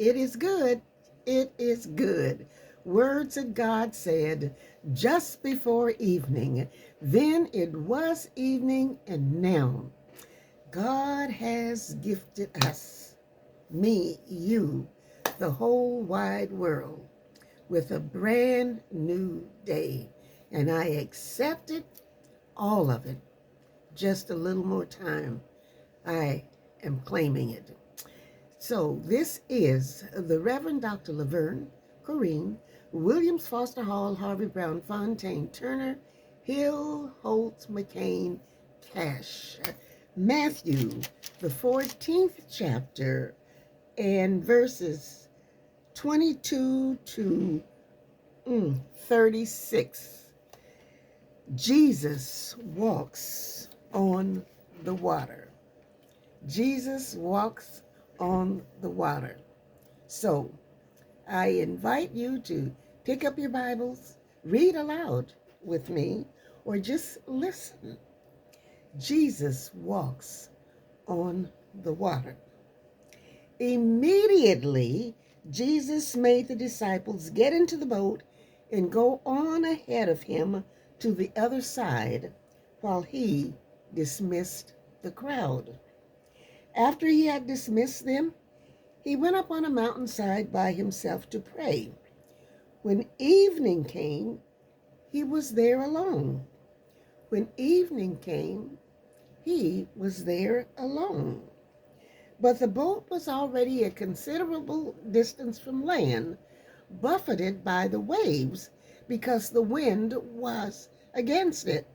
It is good. It is good. Words that God said just before evening. Then it was evening, and now God has gifted us, me, you, the whole wide world, with a brand new day. And I accepted all of it. Just a little more time. I am claiming it. So this is the Reverend Dr. Laverne Corrine Williams Foster Hall Harvey Brown Fontaine Turner Hill Holtz McCain Cash. Matthew, the 14th chapter, and verses 22 to 36. Jesus walks on the water. Jesus walks on the water. So I invite you to pick up your Bibles, read aloud with me, or just listen. Jesus walks on the water. Immediately, Jesus made the disciples get into the boat and go on ahead of him to the other side while he dismissed the crowd. After he had dismissed them, he went up on a mountainside by himself to pray. When evening came, he was there alone. When evening came, he was there alone. But the boat was already a considerable distance from land, buffeted by the waves because the wind was against it.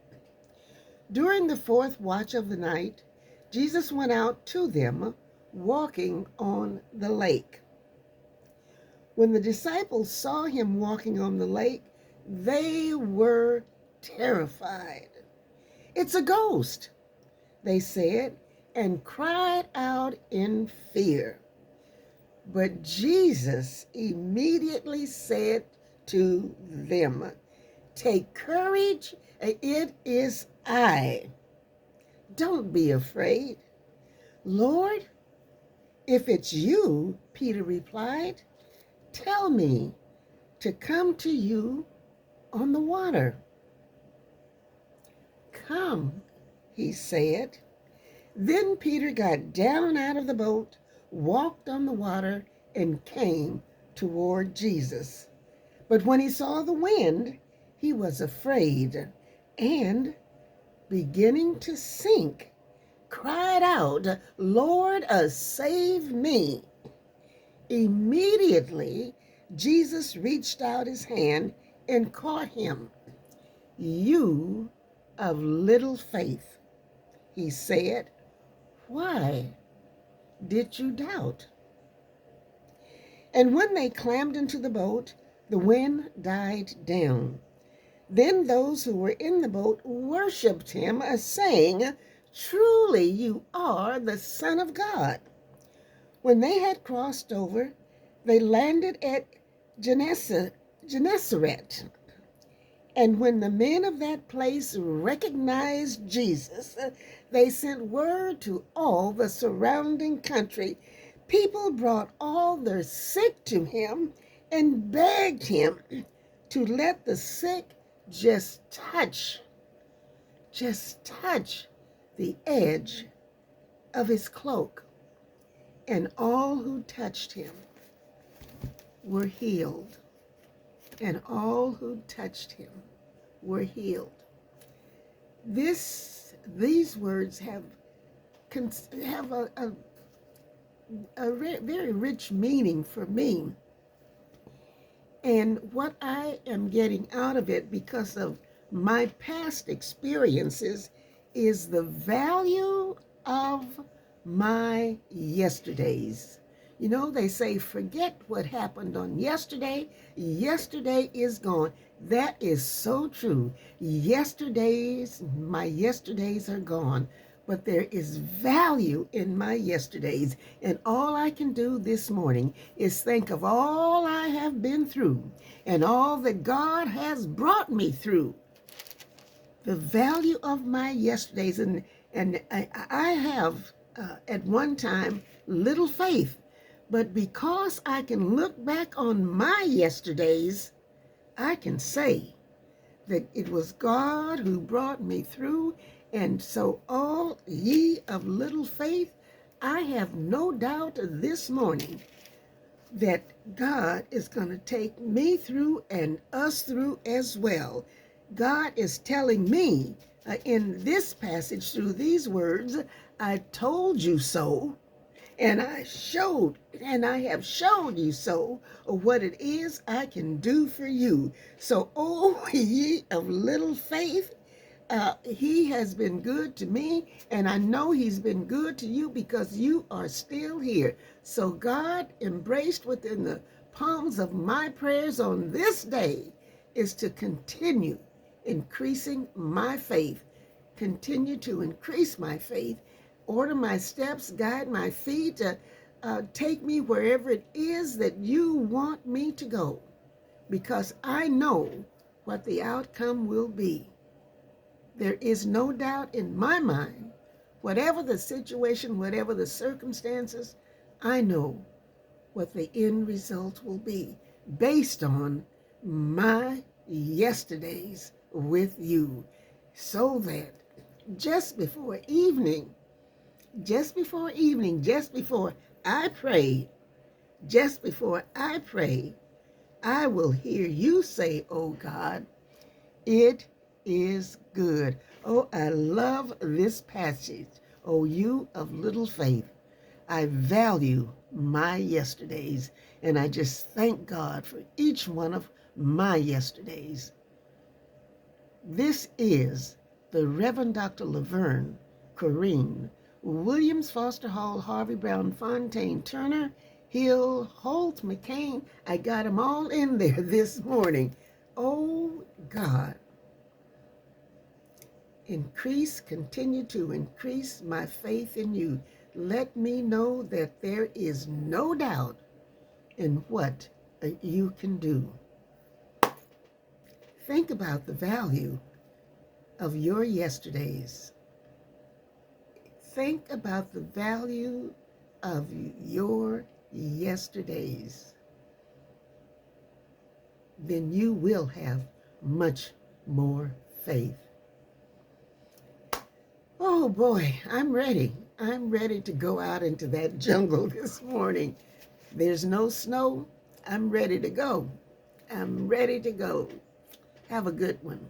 During the fourth watch of the night, Jesus went out to them, walking on the lake. When the disciples saw him walking on the lake, they were terrified. "It's a ghost," they said, and cried out in fear. But Jesus immediately said to them, "Take courage, it is I. Don't be afraid." "Lord, if it's you," Peter replied, "tell me to come to you on the water." "Come," he said. Then Peter got down out of the boat, walked on the water, and came toward Jesus. But when he saw the wind, he was afraid, and, beginning to sink, cried out, "Lord, save me." Immediately, Jesus reached out his hand and caught him. "You of little faith," he said, "why did you doubt?" And when they climbed into the boat, the wind died down. Then those who were in the boat worshipped him, saying, "Truly you are the Son of God." When they had crossed over, they landed at Gennesaret. And when the men of that place recognized Jesus, they sent word to all the surrounding country. People brought all their sick to him and begged him to let the sick just touch the edge of his cloak. And all who touched him were healed. And all who touched him were healed. These words have a very rich meaning for me. And what I am getting out of it because of my past experiences is the value of my yesterdays. You know, they say, forget what happened on yesterday. Yesterday is gone. That is so true. My yesterdays are gone. But there is value in my yesterdays. And all I can do this morning is think of all I have been through and all that God has brought me through. The value of my yesterdays. And I have, at one time, little faith. But because I can look back on my yesterdays, I can say that it was God who brought me through. And so, all ye of little faith, I have no doubt this morning that God is going to take me through and us through as well. God is telling me in this passage through these words, I told you so, and I have showed you so what it is I can do for you. So, oh, ye of little faith, he has been good to me, and I know he's been good to you because you are still here. So God, embraced within the palms of my prayers on this day, is to continue increasing my faith, continue to increase my faith, order my steps, guide my feet, take me wherever it is that you want me to go, because I know what the outcome will be. There is no doubt in my mind, whatever the situation, whatever the circumstances, I know what the end result will be based on my yesterdays with you. So that just before evening, just before I pray, just before I pray, I will hear you say, oh God, it is good. Oh, I love this passage. Oh, you of little faith. I value my yesterdays, and I just thank God for each one of my yesterdays. This is the Reverend Dr. Laverne Corrine Williams, Foster Hall, Harvey Brown, Fontaine, Turner, Hill, Holt, McCain. I got them all in there this morning. Oh, God. Continue to increase my faith in you. Let me know that there is no doubt in what you can do. Think about the value of your yesterdays. Think about the value of your yesterdays. Then you will have much more faith. Oh boy, I'm ready. I'm ready to go out into that jungle this morning. There's no snow. I'm ready to go. I'm ready to go. Have a good one.